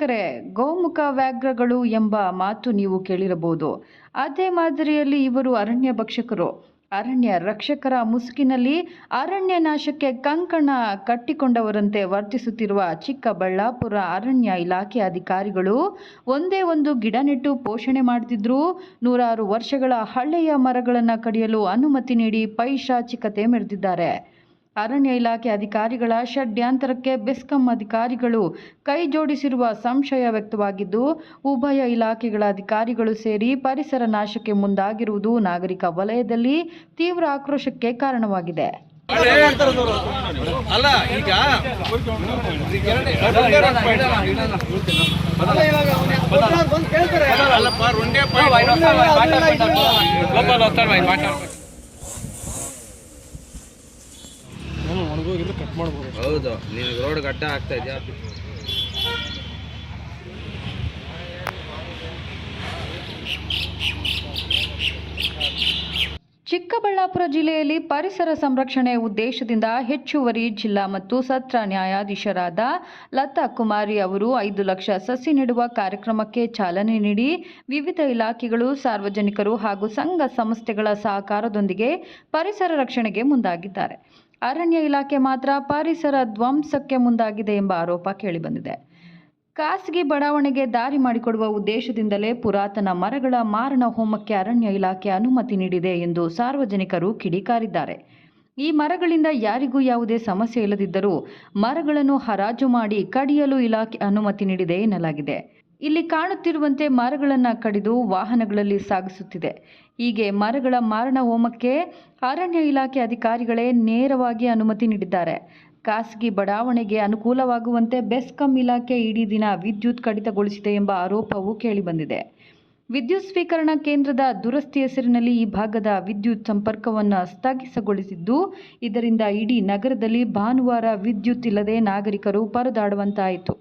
ವೀಕ್ಷಕರೇ, ಗೋಮುಖ ವ್ಯಾಘ್ರಗಳು ಎಂಬ ಮಾತು ನೀವು ಕೇಳಿರಬಹುದು. ಅದೇ ಮಾದರಿಯಲ್ಲಿ ಇವರು ಅರಣ್ಯ ಭಕ್ಷಕರು. ಅರಣ್ಯ ರಕ್ಷಕರ ಮುಸುಕಿನಲ್ಲಿ ಅರಣ್ಯ ನಾಶಕ್ಕೆ ಕಂಕಣ ಕಟ್ಟಿಕೊಂಡವರಂತೆ ವರ್ತಿಸುತ್ತಿರುವ ಚಿಕ್ಕಬಳ್ಳಾಪುರ ಅರಣ್ಯ ಇಲಾಖೆ ಅಧಿಕಾರಿಗಳು ಒಂದೇ ಒಂದು ಗಿಡ ನೆಟ್ಟು ಪೋಷಣೆ ಮಾಡುತ್ತಿದ್ದರೂ ನೂರಾರು ವರ್ಷಗಳ ಹಳೆಯ ಮರಗಳನ್ನು ಕಡಿಯಲು ಅನುಮತಿ ನೀಡಿ ಪೈಶಾಚಿಕತೆ ಮೆರೆದಿದ್ದಾರೆ. ಅರಣ್ಯ ಇಲಾಖೆ ಅಧಿಕಾರಿಗಳ ಷಡ್ಯಂತರಕ್ಕೆ ಬೆಸ್ಕಾಂ ಅಧಿಕಾರಿಗಳು ಕೈ ಜೋಡಿಸಿರುವ ಸಂಶಯ ವ್ಯಕ್ತವಾಗಿದ್ದು, ಉಭಯ ಇಲಾಖೆಗಳ ಅಧಿಕಾರಿಗಳು ಸೇರಿ ಪರಿಸರ ನಾಶಕ್ಕೆ ಮುಂದಾಗಿರುವುದು ನಾಗರಿಕ ವಲಯದಲ್ಲಿ ತೀವ್ರ ಆಕ್ರೋಶಕ್ಕೆ ಕಾರಣವಾಗಿದೆ. ಹೌದು, ನೀನು ರೋಡ್ ಗಡ್ಡ ಆಗ್ತಾ ಇದೆಯಾ? ಚಿಕ್ಕಬಳ್ಳಾಪುರ ಜಿಲ್ಲೆಯಲ್ಲಿ ಪರಿಸರ ಸಂರಕ್ಷಣೆ ಉದ್ದೇಶದಿಂದ ಹೆಚ್ಚುವರಿ ಜಿಲ್ಲಾ ಮತ್ತು ಸತ್ರ ನ್ಯಾಯಾಧೀಶರಾದ ಲತಾ ಕುಮಾರಿ ಅವರು 5 ಲಕ್ಷ ಸಸಿ ನೆಡುವ ಕಾರ್ಯಕ್ರಮಕ್ಕೆ ಚಾಲನೆ ನೀಡಿ ವಿವಿಧ ಇಲಾಖೆಗಳು, ಸಾರ್ವಜನಿಕರು ಹಾಗೂ ಸಂಘ ಸಂಸ್ಥೆಗಳ ಸಹಕಾರದೊಂದಿಗೆ ಪರಿಸರ ರಕ್ಷಣೆಗೆ ಮುಂದಾಗಿದ್ದಾರೆ. ಅರಣ್ಯ ಇಲಾಖೆ ಮಾತ್ರ ಪರಿಸರ ಧ್ವಂಸಕ್ಕೆ ಮುಂದಾಗಿದೆ ಎಂಬ ಆರೋಪ ಕೇಳಿಬಂದಿದೆ. ಖಾಸಗಿ ಬಡಾವಣೆಗೆ ದಾರಿ ಮಾಡಿಕೊಡುವ ಉದ್ದೇಶದಿಂದಲೇ ಪುರಾತನ ಮರಗಳ ಮಾರಣ ಹೋಮಕ್ಕೆ ಅರಣ್ಯ ಇಲಾಖೆ ಅನುಮತಿ ನೀಡಿದೆ ಎಂದು ಸಾರ್ವಜನಿಕರು ಕಿಡಿಕಾರಿದ್ದಾರೆ. ಈ ಮರಗಳಿಂದ ಯಾರಿಗೂ ಯಾವುದೇ ಸಮಸ್ಯೆ ಇಲ್ಲದಿದ್ದರೂ ಮರಗಳನ್ನು ಹರಾಜು ಮಾಡಿ ಕಡಿಯಲು ಇಲಾಖೆ ಅನುಮತಿ ನೀಡಿದೆ ಎನ್ನಲಾಗಿದೆ. ಇಲ್ಲಿ ಕಾಣುತ್ತಿರುವಂತೆ ಮರಗಳನ್ನು ಕಡಿದು ವಾಹನಗಳಲ್ಲಿ ಸಾಗಿಸುತ್ತಿದೆ. ಹೀಗೆ ಮರಗಳ ಮಾರಣ ಹೋಮಕ್ಕೆ ಅರಣ್ಯ ಇಲಾಖೆ ಅಧಿಕಾರಿಗಳೇ ನೇರವಾಗಿ ಅನುಮತಿ ನೀಡಿದ್ದಾರೆ. ಖಾಸಗಿ ಬಡಾವಣೆಗೆ ಅನುಕೂಲವಾಗುವಂತೆ ಬೆಸ್ಕಾಂ ಇಲಾಖೆ ಇಡೀ ದಿನ ವಿದ್ಯುತ್ ಕಡಿತಗೊಳಿಸಿದೆ ಎಂಬ ಆರೋಪವೂ ಕೇಳಿಬಂದಿದೆ. ವಿದ್ಯುತ್ ಸ್ವೀಕರಣಾ ಕೇಂದ್ರದ ದುರಸ್ತಿ ಹೆಸರಿನಲ್ಲಿ ಈ ಭಾಗದ ವಿದ್ಯುತ್ ಸಂಪರ್ಕವನ್ನು ಸ್ಥಗಿತಗೊಳಿಸಿದ್ದು, ಇದರಿಂದ ಇಡೀ ನಗರದಲ್ಲಿ ಭಾನುವಾರ ವಿದ್ಯುತ್ ಇಲ್ಲದೆ ನಾಗರಿಕರು ಪರದಾಡುವಂತಾಯಿತು.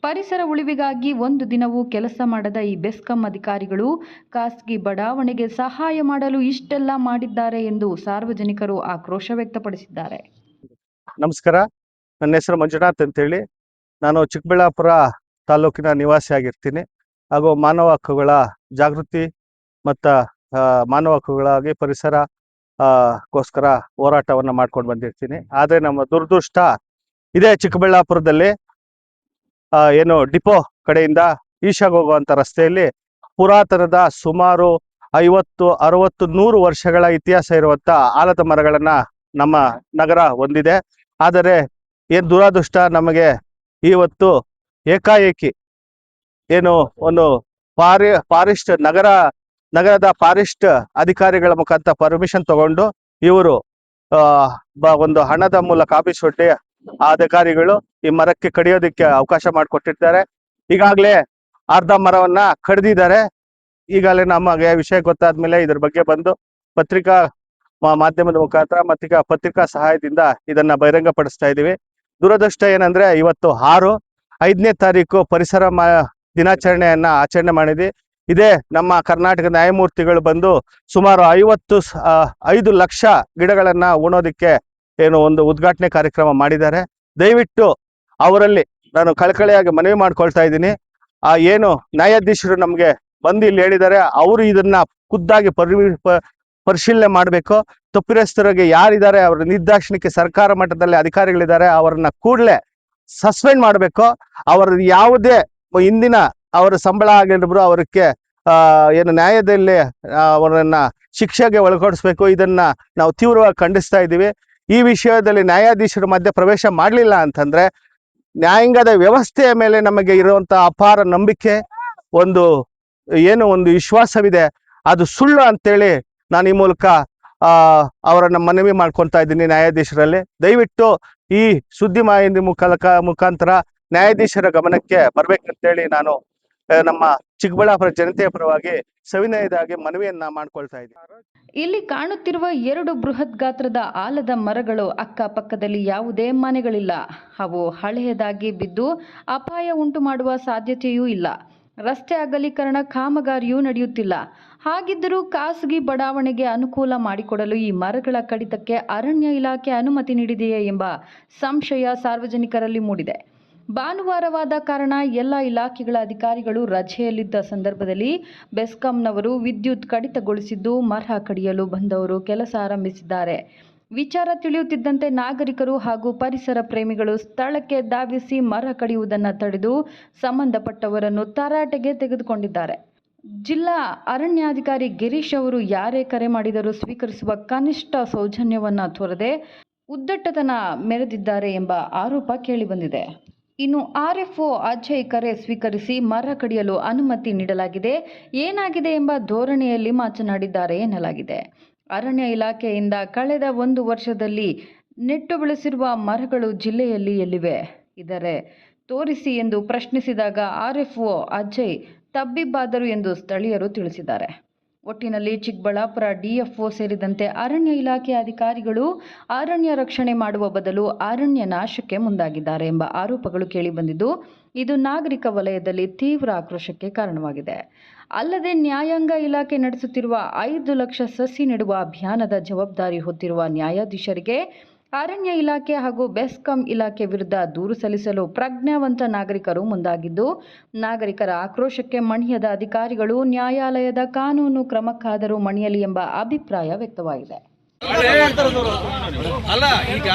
ಪರಿಸರ ಉಳಿವಿಗಾಗಿ ಒಂದು ದಿನವೂ ಕೆಲಸ ಮಾಡದ ಈ ಬೆಸ್ಕಾಂ ಅಧಿಕಾರಿಗಳು ಖಾಸಗಿ ಬಡಾವಣೆಗೆ ಸಹಾಯ ಮಾಡಲು ಇಷ್ಟೆಲ್ಲ ಮಾಡಿದ್ದಾರೆ ಎಂದು ಸಾರ್ವಜನಿಕರು ಆಕ್ರೋಶ ವ್ಯಕ್ತಪಡಿಸಿದ್ದಾರೆ. ನಮಸ್ಕಾರ, ನನ್ನ ಹೆಸರು ಮಂಜುನಾಥ್ ಅಂತೇಳಿ. ನಾನು ಚಿಕ್ಕಬಳ್ಳಾಪುರ ತಾಲೂಕಿನ ನಿವಾಸಿಯಾಗಿರ್ತೀನಿ ಹಾಗೂ ಮಾನವ ಹಕ್ಕುಗಳ ಜಾಗೃತಿ ಮತ್ತು ಮಾನವ ಹಕ್ಕುಗಳಾಗಿ ಪರಿಸರ ಗೋಸ್ಕರ ಹೋರಾಟವನ್ನು ಮಾಡ್ಕೊಂಡು ಬಂದಿರ್ತೀನಿ. ಆದರೆ ನಮ್ಮ ದುರದೃಷ್ಟ ಇದೇ ಚಿಕ್ಕಬಳ್ಳಾಪುರದಲ್ಲಿ ಏನು ಡಿಪೋ ಕಡೆಯಿಂದ ಈಶಾಗೆ ಹೋಗುವಂಥ ರಸ್ತೆಯಲ್ಲಿ ಪುರಾತನದ ಸುಮಾರು 50, 60, 100 ವರ್ಷಗಳ ಇತಿಹಾಸ ಇರುವಂಥ ಆಲದ ಮರಗಳನ್ನು ನಮ್ಮ ನಗರ ಹೊಂದಿದೆ. ಆದರೆ ಏನು ದುರಾದೃಷ್ಟ, ನಮಗೆ ಇವತ್ತು ಏಕಾಏಕಿ ಏನು ಒಂದು ಫಾರೆಸ್ಟ್ ನಗರದ ಫಾರೆಸ್ಟ್ ಅಧಿಕಾರಿಗಳ ಮುಖಾಂತರ ಪರ್ಮಿಷನ್ ತಗೊಂಡು ಇವರು ಒಂದು ಹಣದ ಮೂಲಕ ಆಫೀಸ್ ಹೊಟ್ಟೆ ಅಧಿಕಾರಿಗಳು ಈ ಮರಕ್ಕೆ ಕಡಿಯೋದಕ್ಕೆ ಅವಕಾಶ ಮಾಡಿಕೊಟ್ಟಿರ್ತಾರೆ. ಈಗಾಗಲೇ ಅರ್ಧ ಮರವನ್ನ ಕಡಿದಿದ್ದಾರೆ. ಈಗಾಗಲೇ ನಮಗೆ ವಿಷಯ ಗೊತ್ತಾದ್ಮೇಲೆ ಇದ್ರ ಬಗ್ಗೆ ಬಂದು ಪತ್ರಿಕಾ ಮಾಧ್ಯಮದ ಮುಖಾಂತರ ಮತ್ತು ಪತ್ರಿಕಾ ಸಹಾಯದಿಂದ ಇದನ್ನ ಬಹಿರಂಗಪಡಿಸ್ತಾ ಇದ್ದೀವಿ. ದುರದೃಷ್ಟ ಏನಂದ್ರೆ ಇವತ್ತು 5ನೇ ತಾರೀಕು ಪರಿಸರ ದಿನಾಚರಣೆಯನ್ನ ಆಚರಣೆ ಮಾಡಿದ್ವಿ. ಇದೇ ನಮ್ಮ ಕರ್ನಾಟಕ ನ್ಯಾಯಮೂರ್ತಿಗಳು ಬಂದು ಸುಮಾರು 5 ಲಕ್ಷ ಗಿಡಗಳನ್ನ ಉಣೋದಕ್ಕೆ ಏನು ಒಂದು ಉದ್ಘಾಟನೆ ಕಾರ್ಯಕ್ರಮ ಮಾಡಿದ್ದಾರೆ. ದಯವಿಟ್ಟು ಅವರಲ್ಲಿ ನಾನು ಕಳಕಳಿಯಾಗಿ ಮನವಿ ಮಾಡ್ಕೊಳ್ತಾ ಇದ್ದೀನಿ. ಏನು ನ್ಯಾಯಾಧೀಶರು ನಮ್ಗೆ ಬಂದು ಇಲ್ಲಿ ಹೇಳಿದ್ದಾರೆ, ಅವರು ಇದನ್ನ ಖುದ್ದಾಗಿ ಪರಿಶೀಲನೆ ಮಾಡಬೇಕು. ತಪ್ಪಿತಸ್ಥರಿಗೆ ಯಾರಿದ್ದಾರೆ ಅವರ ನಿರ್ದಾಕ್ಷಿಣ್ಯಕ್ಕೆ ಸರ್ಕಾರ ಮಟ್ಟದಲ್ಲಿ ಅಧಿಕಾರಿಗಳಿದ್ದಾರೆ, ಅವರನ್ನ ಕೂಡಲೇ ಸಸ್ಪೆಂಡ್ ಮಾಡಬೇಕು. ಅವರ ಯಾವುದೇ ಹಿಂದಿನ ಅವರ ಸಂಬಳ ಆಗಿರ್ಬೋದು ಅವರಿಗೆ ಏನು ನ್ಯಾಯದಲ್ಲಿ ಅವರನ್ನ ಶಿಕ್ಷೆಗೆ ಒಳಪಡಿಸ್ಬೇಕು. ಇದನ್ನ ನಾವು ತೀವ್ರವಾಗಿ ಖಂಡಿಸ್ತಾ ಇದ್ದೀವಿ. ಈ ವಿಷಯದಲ್ಲಿ ನ್ಯಾಯಾಧೀಶರ ಮಧ್ಯೆ ಪ್ರವೇಶ ಮಾಡಲಿಲ್ಲ ಅಂತಂದ್ರೆ ನ್ಯಾಯಾಂಗದ ವ್ಯವಸ್ಥೆಯ ಮೇಲೆ ನಮಗೆ ಇರುವಂತ ಅಪಾರ ನಂಬಿಕೆ, ಒಂದು ವಿಶ್ವಾಸವಿದೆ, ಅದು ಸುಳ್ಳು ಅಂತೇಳಿ ನಾನು ಈ ಮೂಲಕ ಅವರನ್ನ ಮನವಿ ಮಾಡ್ಕೊತಾ ಇದ್ದೀನಿ ನ್ಯಾಯಾಧೀಶರಲ್ಲಿ. ದಯವಿಟ್ಟು ಈ ಸುದ್ದಿ ಮಾಹಿತಿ ಮುಖಾಂತರ ನ್ಯಾಯಾಧೀಶರ ಗಮನಕ್ಕೆ ಬರ್ಬೇಕಂತೇಳಿ ನಾನು ನಮ್ಮ ಚಿಕ್ಕಬಳ್ಳಾಪುರ ಜನತೆಯ ಪರವಾಗಿ ಸವಿನಯವಾಗಿ ಮನವಿಯನ್ನ ಮಾಡ್ಕೊಳ್ತಾ ಇದ್ದೀನಿ. ಇಲ್ಲಿ ಕಾಣುತ್ತಿರುವ 2 ಬೃಹತ್ ಗಾತ್ರದ ಆಲದ ಮರಗಳು ಅಕ್ಕಪಕ್ಕದಲ್ಲಿ ಯಾವುದೇ ಮನೆಗಳಿಲ್ಲ. ಅವು ಹಳೆಯದಾಗಿ ಬಿದ್ದು ಅಪಾಯ ಉಂಟು ಮಾಡುವ ಸಾಧ್ಯತೆಯೂ ಇಲ್ಲ. ರಸ್ತೆ ಅಗಲೀಕರಣ ಕಾಮಗಾರಿಯೂ ನಡೆಯುತ್ತಿಲ್ಲ. ಹಾಗಿದ್ದರೂ ಖಾಸಗಿ ಬಡಾವಣೆಗೆ ಅನುಕೂಲ ಮಾಡಿಕೊಡಲು ಈ ಮರಗಳ ಕಡಿತಕ್ಕೆ ಅರಣ್ಯ ಇಲಾಖೆ ಅನುಮತಿ ನೀಡಿದೆಯೇ ಎಂಬ ಸಂಶಯ ಸಾರ್ವಜನಿಕರಲ್ಲಿ ಮೂಡಿದೆ. ಭಾನುವಾರವಾದ ಕಾರಣ ಎಲ್ಲ ಇಲಾಖೆಗಳ ಅಧಿಕಾರಿಗಳು ರಜೆಯಲ್ಲಿದ್ದ ಸಂದರ್ಭದಲ್ಲಿ ಬೆಸ್ಕಾಂನವರು ವಿದ್ಯುತ್ ಕಡಿತಗೊಳಿಸಿದ್ದು ಮರ ಕಡಿಯಲು ಬಂದವರು ಕೆಲಸ ಆರಂಭಿಸಿದ್ದಾರೆ. ವಿಚಾರ ತಿಳಿಯುತ್ತಿದ್ದಂತೆ ನಾಗರಿಕರು ಹಾಗೂ ಪರಿಸರ ಪ್ರೇಮಿಗಳು ಸ್ಥಳಕ್ಕೆ ಧಾವಿಸಿ ಮರ ಕಡಿಯುವುದನ್ನು ತಡೆದು ಸಂಬಂಧಪಟ್ಟವರನ್ನು ತರಾಟೆಗೆ ತೆಗೆದುಕೊಂಡಿದ್ದಾರೆ. ಜಿಲ್ಲಾ ಅರಣ್ಯಾಧಿಕಾರಿ ಗಿರೀಶ್ ಅವರು ಯಾರೇ ಕರೆ ಮಾಡಿದರೂ ಸ್ವೀಕರಿಸುವ ಕನಿಷ್ಠ ಸೌಜನ್ಯವನ್ನು ತೋರದೆ ಉದ್ದಟತನ ಮೆರೆದಿದ್ದಾರೆ ಎಂಬ ಆರೋಪ ಕೇಳಿಬಂದಿದೆ. ಇನ್ನು ಆರ್ಎಫ್ಒ ಅಜಯ್ ಕರೆ ಸ್ವೀಕರಿಸಿ ಮರ ಕಡಿಯಲು ಅನುಮತಿ ನೀಡಲಾಗಿದೆ, ಏನಾಗಿದೆ ಎಂಬ ಧೋರಣೆಯಲ್ಲಿ ಮಾತನಾಡಿದ್ದಾರೆ ಎನ್ನಲಾಗಿದೆ. ಅರಣ್ಯ ಇಲಾಖೆಯಿಂದ ಕಳೆದ 1 ವರ್ಷದಲ್ಲಿ ನೆಟ್ಟು ಬೆಳೆಸಿರುವ ಮರಗಳು ಜಿಲ್ಲೆಯಲ್ಲಿ ಎಲ್ಲಿವೆ, ಇದರ ತೋರಿಸಿ ಎಂದು ಪ್ರಶ್ನಿಸಿದಾಗ ಆರ್ಎಫ್ಒ ಅಜಯ್ ತಬ್ಬಿಬ್ಬಾದರು ಎಂದು ಸ್ಥಳೀಯರು ತಿಳಿಸಿದ್ದಾರೆ. ಒಟ್ಟಿನಲ್ಲಿ ಚಿಕ್ಕಬಳ್ಳಾಪುರ ಡಿಎಫ್ಒ ಸೇರಿದಂತೆ ಅರಣ್ಯ ಇಲಾಖೆ ಅಧಿಕಾರಿಗಳು ಅರಣ್ಯ ರಕ್ಷಣೆ ಮಾಡುವ ಬದಲು ಅರಣ್ಯ ನಾಶಕ್ಕೆ ಮುಂದಾಗಿದ್ದಾರೆ ಎಂಬ ಆರೋಪಗಳು ಕೇಳಿಬಂದಿದ್ದು, ಇದು ನಾಗರಿಕ ವಲಯದಲ್ಲಿ ತೀವ್ರ ಆಕ್ರೋಶಕ್ಕೆ ಕಾರಣವಾಗಿದೆ. ಅಲ್ಲದೆ ನ್ಯಾಯಾಂಗ ಇಲಾಖೆ ನಡೆಸುತ್ತಿರುವ 5 ಲಕ್ಷ ಸಸಿ ನೆಡುವ ಅಭಿಯಾನದ ಜವಾಬ್ದಾರಿ ಹೊತ್ತಿರುವ ನ್ಯಾಯಾಧೀಶರಿಗೆ ಅರಣ್ಯ ಇಲಾಖೆ ಹಾಗೂ ಬೆಸ್ಕಾಂ ಇಲಾಖೆ ವಿರುದ್ಧ ದೂರು ಸಲ್ಲಿಸಲು ಪ್ರಜ್ಞಾವಂತ ನಾಗರಿಕರು ಮುಂದಾಗಿದ್ದು, ನಾಗರಿಕರ ಆಕ್ರೋಶಕ್ಕೆ ಮಣಿಯದ ಅಧಿಕಾರಿಗಳು ನ್ಯಾಯಾಲಯದ ಕಾನೂನು ಕ್ರಮಕ್ಕಾದರೂ ಮಣಿಯಲಿ ಎಂಬ ಅಭಿಪ್ರಾಯ ವ್ಯಕ್ತವಾಗಿದೆ. ಅಲ್ಲ ಈಗ